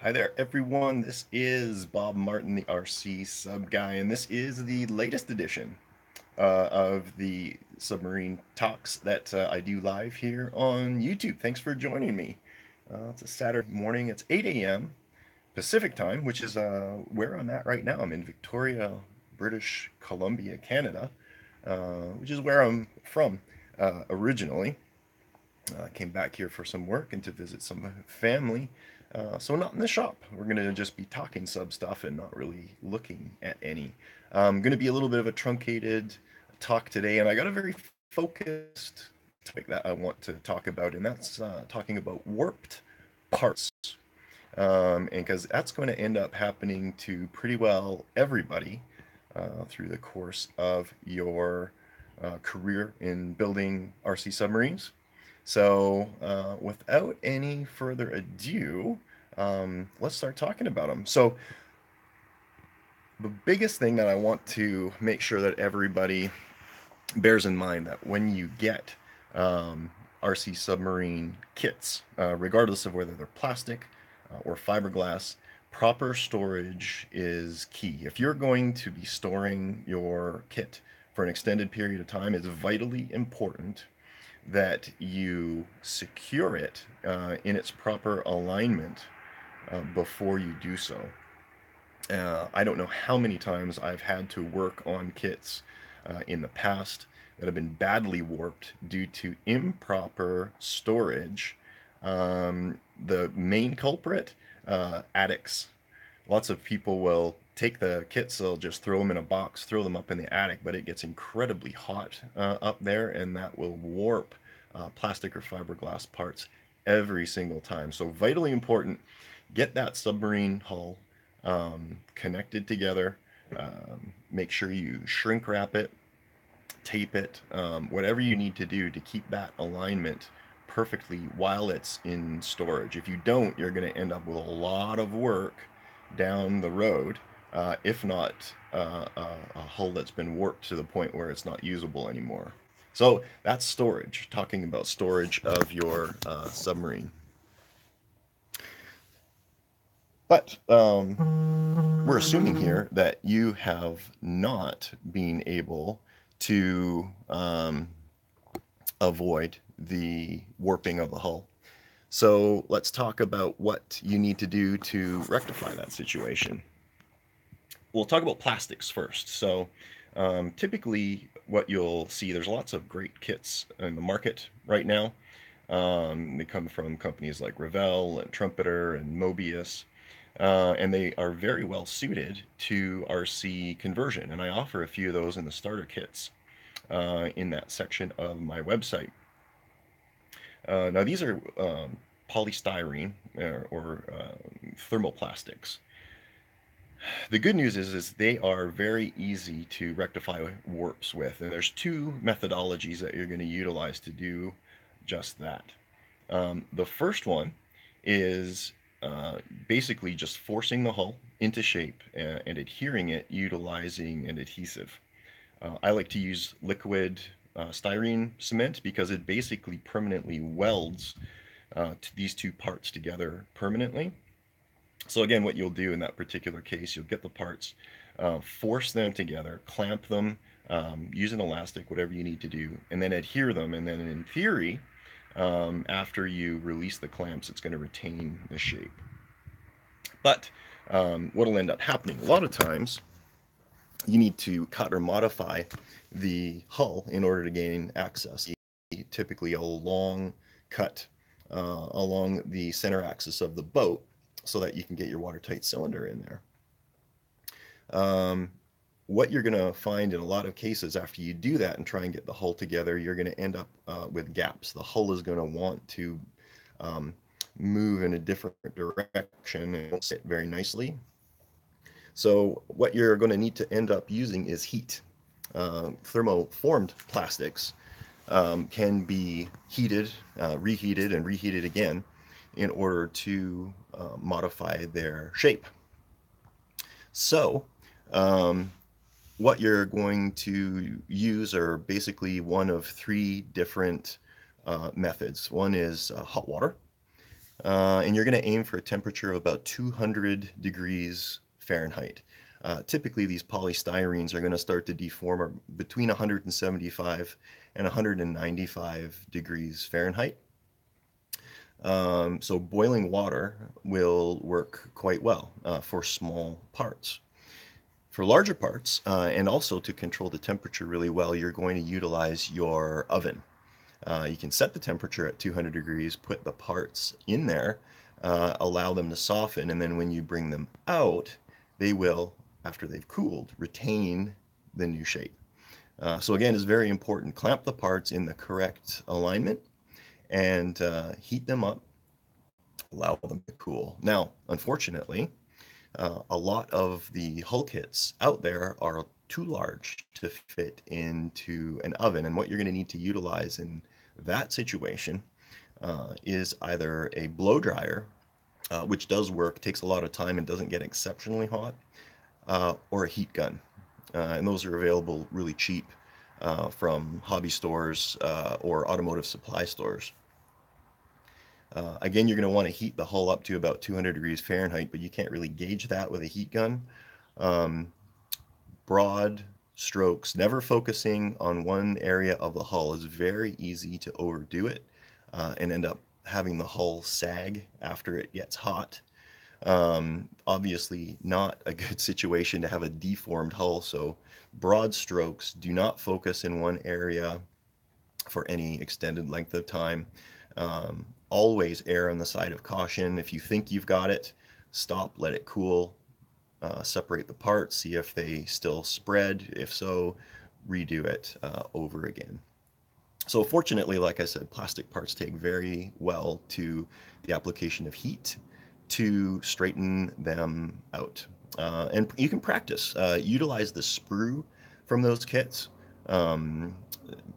Hi there, everyone. This is Bob Martin, the RC Sub Guy, and this is the latest edition of the submarine talks that I do live here on YouTube. Thanks for joining me. It's a Saturday morning. It's 8 a.m. Pacific time, which is where I'm at right now. I'm in Victoria, British Columbia, Canada, which is where I'm from originally. Came back here for some work and to visit some family. So not in the shop. We're gonna just be talking sub stuff and not really looking at any. Gonna be a little bit of a truncated talk today, and I got a very focused topic that I want to talk about, and that's talking about warped parts. And because that's going to end up happening to pretty well everybody through the course of your career in building RC submarines. So, without any further ado, let's start talking about them. So, the biggest thing that I want to make sure that everybody bears in mind that when you get RC submarine kits, regardless of whether they're plastic or fiberglass, proper storage is key. If you're going to be storing your kit for an extended period of time, it's vitally important that you secure it in its proper alignment before you do so. I don't know how many times I've had to work on kits in the past that have been badly warped due to improper storage. The main culprit, attics. Lots of people will take the kits, they'll just throw them in a box, throw them up in the attic, but it gets incredibly hot up there, and that will warp plastic or fiberglass parts every single time. So vitally important, get that submarine hull connected together. Make sure you shrink wrap it, tape it, whatever you need to do to keep that alignment perfectly while it's in storage. If you don't, you're going to end up with a lot of work down the road, if not a hull that's been warped to the point where it's not usable anymore. So that's storage, talking about storage of your submarine. But we're assuming here that you have not been able to avoid the warping of the hull. So let's talk about what you need to do to rectify that situation. We'll talk about plastics first. So typically what you'll see, there's lots of great kits in the market right now. They come from companies like Revell and Trumpeter and Mobius. And they are very well suited to RC conversion. And I offer a few of those in the starter kits in that section of my website. Now, these are polystyrene or thermoplastics. The good news is they are very easy to rectify warps with. And there's two methodologies that you're going to utilize to do just that. The first one is basically just forcing the hull into shape and adhering it utilizing an adhesive. I like to use liquid styrene cement because it basically permanently welds these two parts together permanently. So again, what you'll do in that particular case, you'll get the parts, force them together, clamp them, use an elastic, whatever you need to do, and then adhere them. And then in theory, after you release the clamps, it's going to retain the shape. But what will end up happening a lot of times, you need to cut or modify the hull in order to gain access. Typically a long cut along the center axis of the boat so that you can get your watertight cylinder in there. What you're going to find in a lot of cases after you do that and try and get the hull together, you're going to end up with gaps. The hull is going to want to move in a different direction and it won't sit very nicely. So what you're going to need to end up using is heat. Thermoformed plastics can be heated, reheated, and reheated again in order to modify their shape. So what you're going to use are basically one of three different methods. One is hot water. and you're going to aim for a temperature of about 200 degrees Fahrenheit. Typically, these polystyrenes are going to start to deform between 175 and 195 degrees Fahrenheit. So boiling water will work quite well for small parts. For larger parts, and also to control the temperature really well, you're going to utilize your oven. You can set the temperature at 200 degrees, put the parts in there, allow them to soften, and then when you bring them out, they will, after they've cooled, retain the new shape. So again, it's very important. Clamp the parts in the correct alignment and heat them up, allow them to cool. Now, unfortunately, a lot of the hull kits out there are too large to fit into an oven, and what you're going to need to utilize in that situation is either a blow dryer, which does work, takes a lot of time and doesn't get exceptionally hot, or a heat gun. And those are available really cheap from hobby stores or automotive supply stores. Again, you're going to want to heat the hull up to about 200 degrees Fahrenheit, but you can't really gauge that with a heat gun. Um, Broad strokes, never focusing on one area of the hull, is very easy to overdo it and end up having the hull sag after it gets hot. Obviously, not a good situation to have a deformed hull, so broad strokes, do not focus in one area for any extended length of time. Always err on the side of caution. If you think you've got it, stop, let it cool, separate the parts, see if they still spread. If so, redo it over again. So fortunately, like I said, plastic parts take very well to the application of heat to straighten them out. And you can practice. Utilize the sprue from those kits. Um,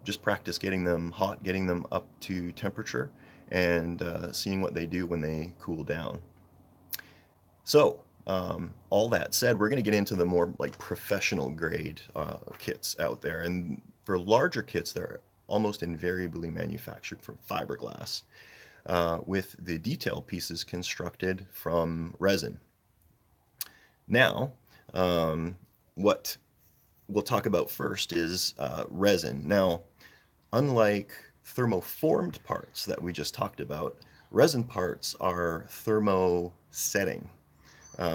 just practice getting them hot, getting them up to temperature, and seeing what they do when they cool down. So, all that said, we're going to get into the more like professional grade kits out there. And for larger kits, they're almost invariably manufactured from fiberglass, with the detail pieces constructed from resin. Now, what we'll talk about first is resin. Now, unlike thermoformed parts that we just talked about, resin parts are thermosetting,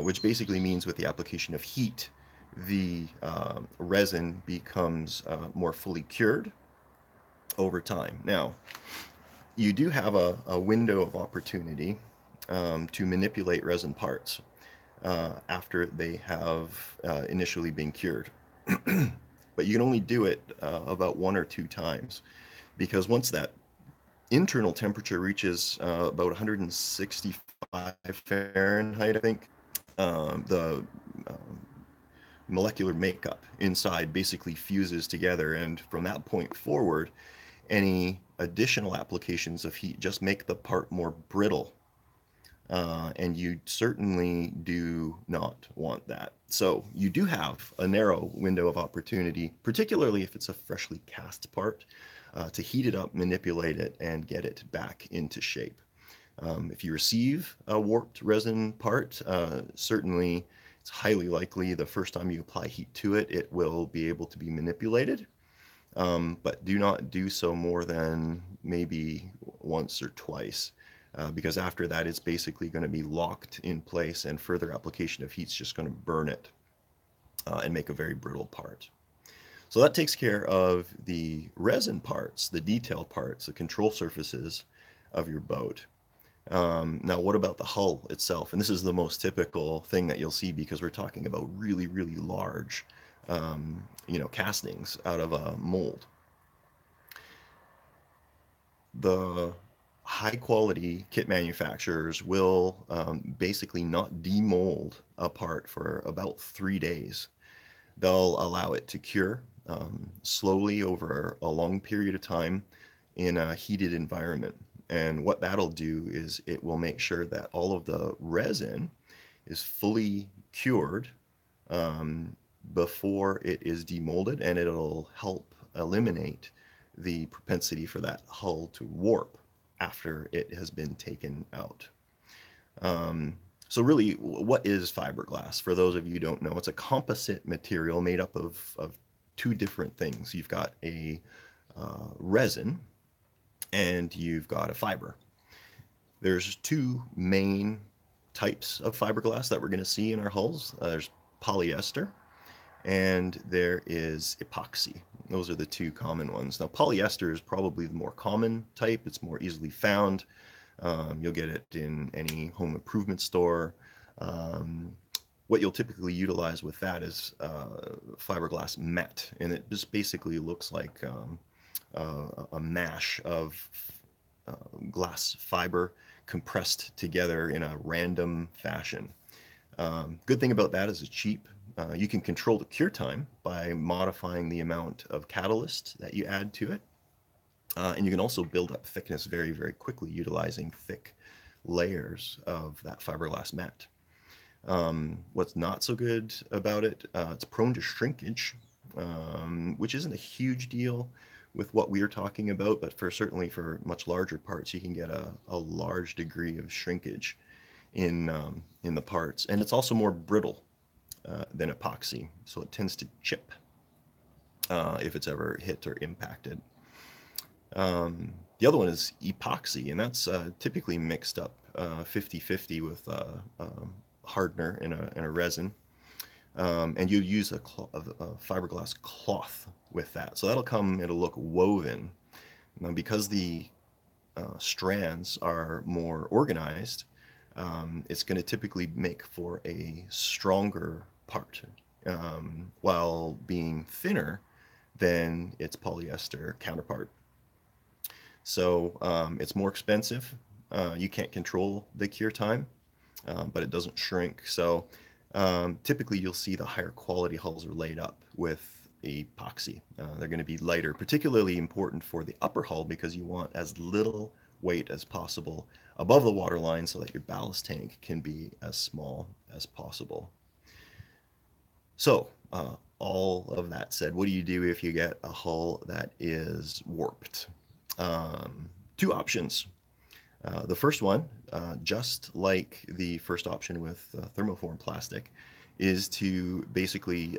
which basically means with the application of heat, the resin becomes more fully cured over time. Now, you do have a window of opportunity to manipulate resin parts after they have initially been cured. But you can only do it about one or two times, because once that internal temperature reaches about 165 Fahrenheit, I think, the molecular makeup inside basically fuses together, and from that point forward, any additional applications of heat just make the part more brittle. And you certainly do not want that. So you do have a narrow window of opportunity, particularly if it's a freshly cast part, to heat it up, manipulate it, and get it back into shape. If you receive a warped resin part, certainly it's highly likely the first time you apply heat to it, it will be able to be manipulated. But do not do so more than maybe once or twice, because after that, it's basically going to be locked in place, and further application of heat is just going to burn it and make a very brittle part. So that takes care of the resin parts, the detail parts, the control surfaces of your boat. Now, what about the hull itself? And this is the most typical thing that you'll see, because we're talking about really, really large, castings out of a mold. The high quality kit manufacturers will basically not demold a part for about 3 days. They'll allow it to cure slowly over a long period of time in a heated environment. And what that'll do is it will make sure that all of the resin is fully cured before it is demolded, and it'll help eliminate the propensity for that hull to warp after it has been taken out. Um, so really, what is fiberglass? For those of you who don't know, it's a composite material made up of two different things. You've got a resin and you've got a fiber. There's two main types of fiberglass that we're going to see in our hulls. There's polyester and there is epoxy. Those are the two common ones. Now, polyester is probably the more common type. It's more easily found. You'll get it in any home improvement store. Um, what you'll typically utilize with that is fiberglass mat, and it just basically looks like a mash of uh, glass fiber compressed together in a random fashion. Good thing about that is it's cheap. You can control the cure time by modifying the amount of catalyst that you add to it. And you can also build up thickness very, very quickly utilizing thick layers of that fiberglass mat. What's not so good about it, it's prone to shrinkage, which isn't a huge deal with what we are talking about, but for certainly for much larger parts, you can get a large degree of shrinkage in the parts. And it's also more brittle than epoxy, so it tends to chip if it's ever hit or impacted. The other one is epoxy, and that's typically mixed up 50-50 with hardener and a resin. And you use a fiberglass cloth with that. So it'll look woven. Now, because the strands are more organized, it's going to typically make for a stronger part while being thinner than its polyester counterpart. So it's more expensive. You can't control the cure time, but it doesn't shrink. So typically you'll see the higher quality hulls are laid up with epoxy. They're going to be lighter, particularly important for the upper hull because you want as little weight as possible above the water line so that your ballast tank can be as small as possible. So, all of that said, what do you do if you get a hull that is warped? Two options. The first one, just like the first option with thermoform plastic, is to basically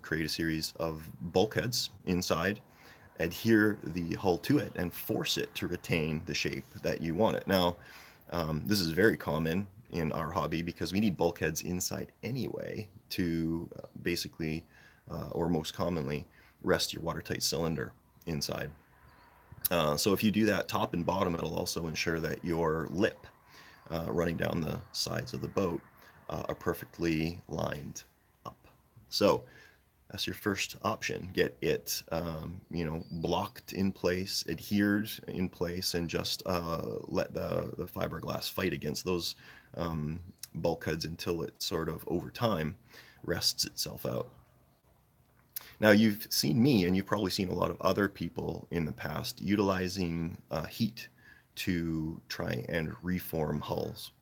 create a series of bulkheads inside, adhere the hull to it, and force it to retain the shape that you want it. Now, this is very common in our hobby because we need bulkheads inside anyway to basically, or most commonly, rest your watertight cylinder inside. So if you do that top and bottom, it'll also ensure that your lip running down the sides of the boat are perfectly lined up. So that's your first option. Get it, blocked in place, adhered in place, and just let the fiberglass fight against those bulkheads until it sort of over time rests itself out. Now, you've seen me, and you've probably seen a lot of other people in the past utilizing heat to try and reform hulls.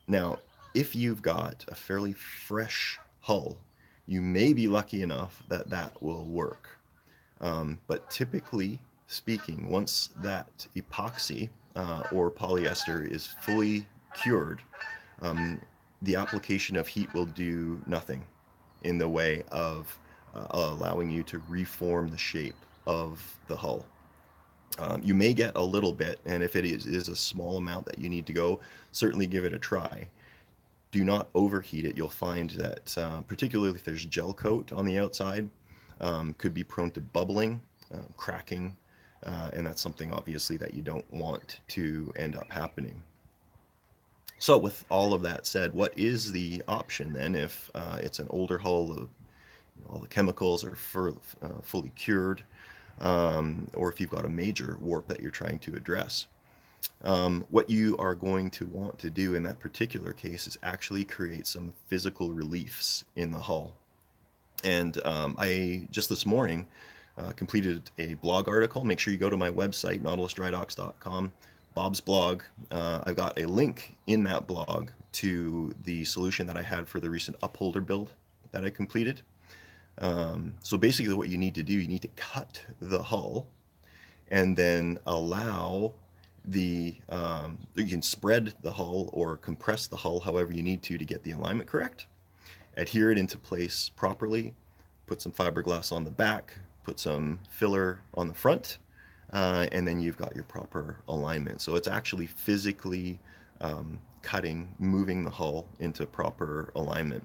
Now, if you've got a fairly fresh hull, you may be lucky enough that that will work. But typically speaking, once that epoxy or polyester is fully cured, the application of heat will do nothing in the way of allowing you to reform the shape of the hull. You may get a little bit, and if it is a small amount that you need to go, certainly give it a try. Do not overheat it. You'll find that, particularly if there's gel coat on the outside, could be prone to bubbling, cracking, and that's something obviously that you don't want to end up happening. So with all of that said, what is the option then if it's an older hull, all the chemicals are fully cured, or if you've got a major warp that you're trying to address? What you are going to want to do in that particular case is actually create some physical reliefs in the hull. And I just this morning completed a blog article. Make sure you go to my website, nautilusdrydocks.com, Bob's blog. I've got a link in that blog to the solution that I had for the recent upholder build that I completed. So basically what you need to do, you need to cut the hull and then allow you can spread the hull or compress the hull however you need to get the alignment correct, adhere it into place properly, put some fiberglass on the back, put some filler on the front, and then you've got your proper alignment. So it's actually physically moving the hull into proper alignment.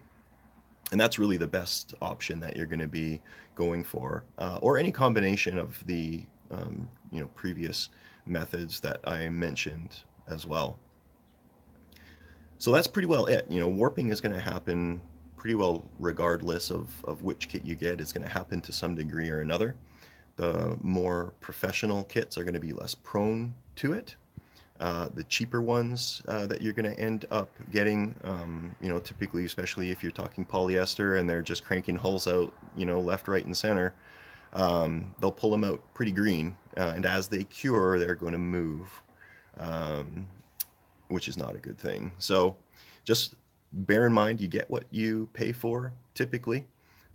And that's really the best option that you're going to be going for, or any combination of the previous methods that I mentioned as well. So that's pretty well it. Warping is going to happen pretty well regardless of which kit you get. It's going to happen to some degree or another. The more professional kits are going to be less prone to it. The cheaper ones that you're going to end up getting, typically, especially if you're talking polyester and they're just cranking hulls out, left, right, and center, they'll pull them out pretty green. And as they cure, they're going to move, which is not a good thing. So just bear in mind, you get what you pay for typically.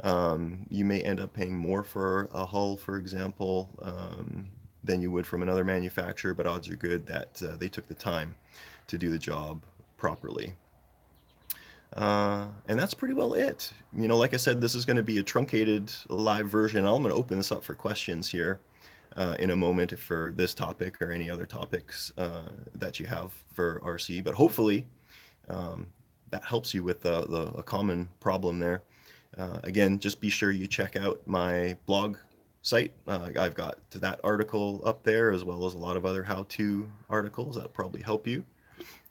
You may end up paying more for a hull, for example, than you would from another manufacturer, but odds are good that they took the time to do the job properly. And that's pretty well it. Like I said, this is going to be a truncated live version. I'm going to open this up for questions here in a moment for this topic or any other topics that you have for RC, but hopefully that helps you with a common problem there. Again, just be sure you check out my blog site. I've got that article up there as well as a lot of other how-to articles that'll probably help you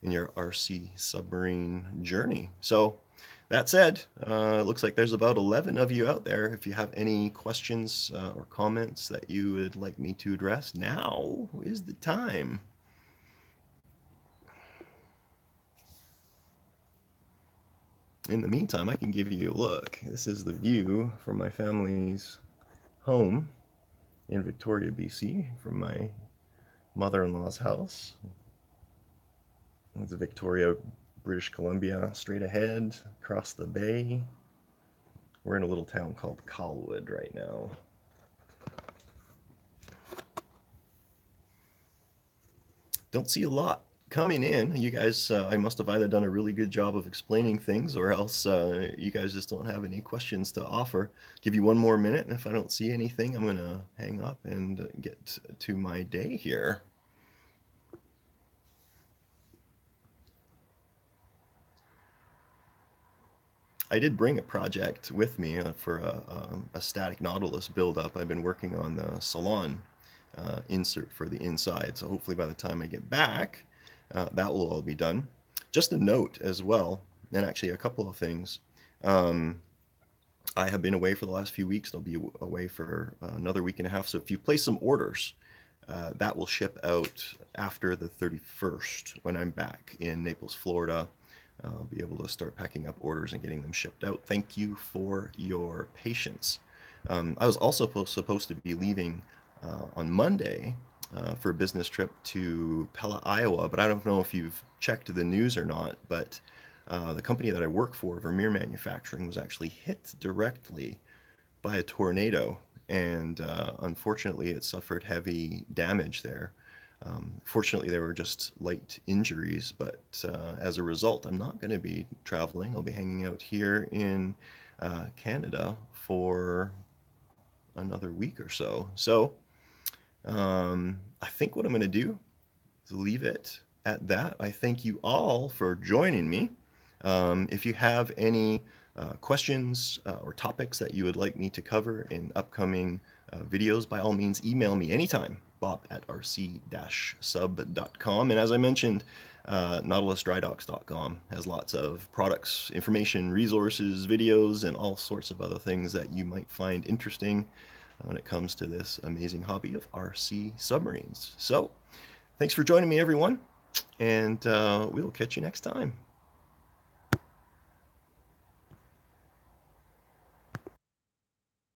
in your RC submarine journey. So that said, it looks like there's about 11 of you out there. If you have any questions or comments that you would like me to address, now is the time. In the meantime, I can give you a look. This is the view from my family's home in Victoria, BC, from my mother-in-law's house. It's Victoria, British Columbia, straight ahead, across the bay. We're in a little town called Colwood right now. Don't see a lot coming in. You guys, I must have either done a really good job of explaining things or else you guys just don't have any questions to offer. Give you one more minute, and if I don't see anything, I'm going to hang up and get to my day here. I did bring a project with me for a static Nautilus build-up. I've been working on the salon insert for the inside, so hopefully by the time I get back, that will all be done. Just a note as well, and actually a couple of things. I have been away for the last few weeks. I'll be away for another week and a half. So if you place some orders, that will ship out after the 31st when I'm back in Naples, Florida. I'll be able to start packing up orders and getting them shipped out. Thank you for your patience. I was also supposed to be leaving on Monday for a business trip to Pella, Iowa, but I don't know if you've checked the news or not, but the company that I work for, Vermeer Manufacturing, was actually hit directly by a tornado, and unfortunately it suffered heavy damage there. Fortunately, they were just light injuries, but as a result, I'm not going to be traveling. I'll be hanging out here in Canada for another week or so. So I think what I'm going to do is leave it at that. I thank you all for joining me. If you have any questions or topics that you would like me to cover in upcoming videos, by all means, email me anytime, bob@rc-sub.com. And as I mentioned, nautilusdrydocks.com has lots of products, information, resources, videos, and all sorts of other things that you might find interesting when it comes to this amazing hobby of RC submarines. So thanks for joining me, everyone, and we will catch you next time.